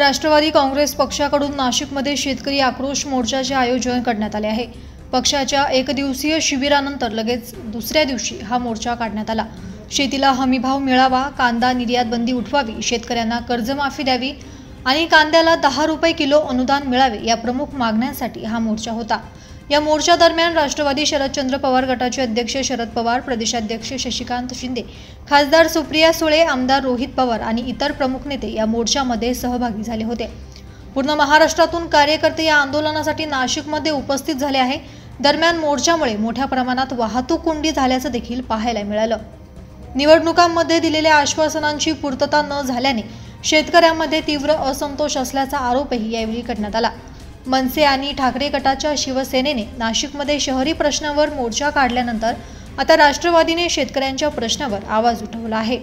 राष्ट्रवादी काँग्रेस पक्षाकडून नाशिकमध्ये शेतकरी आक्रोश मोर्चाचे आयोजन करण्यात आले आहे। पक्षाच्या एकदिवसीय शिबिरानंतर लगेच दुसऱ्या दिवशी हा मोर्चा काढण्यात आला। शेतीला हमीभाव मिळावा, कांदा निर्यात बंदी उठवावी, शेतकऱ्यांना कर्जमाफी द्यावी आणि कांद्याला 10 रुपये किलो अनुदान मिळावे या प्रमुख मागण्यांसाठी हा मोर्चा होता। या मोर्चा दरम्यान राष्ट्रवादी शरदचंद्र पवार गटाचे अध्यक्ष शरद पवार, प्रदेशाध्यक्ष शशिकांत शिंदे, खासदार सुप्रिया सुळे, आमदार रोहित पवार आणि इतर प्रमुख नेते या मोर्चामध्ये सहभागी झाले होते। पूर्ण महाराष्ट्रातून कार्यकर्ते या आंदोलनासाठी नाशिकमध्ये उपस्थित झाले आहे। दरम्यान मोर्चामुळे मोठ्या प्रमाणात वाहतूक कोंडी झाल्याचं देखील पाहायला मिळालं। निवडणुकांमध्ये दिलेल्या आश्वासनांची पूर्तता न झाल्याने शेतकऱ्यांमध्ये तीव्र असंतोष असल्याचा आरोपही यावेळी करण्यात आला। मनसे आणि ठाकरे गटाच्या शिवसेनेने नाशिकमध्ये शहरी प्रश्नावर मोर्चा काढल्यानंतर आता राष्ट्रवादीने शेतकऱ्यांच्या प्रश्नावर आवाज उठवला आहे।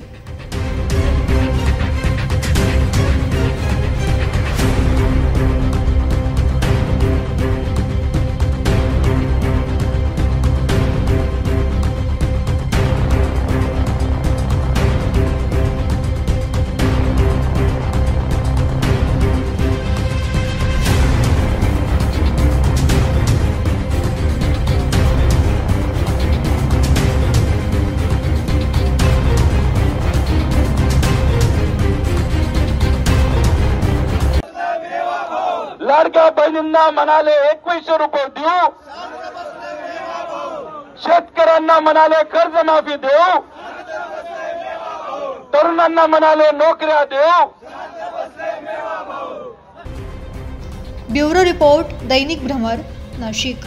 लाडक्या बहिणींना म्हणाले 2100 रुपये देऊ, शेतकऱ्यांना म्हणाले कर्जमाफी देऊ, तरुणांना म्हणाले नोकऱ्या देऊ। ब्युरो रिपोर्ट, दैनिक भ्रमर, नाशिक।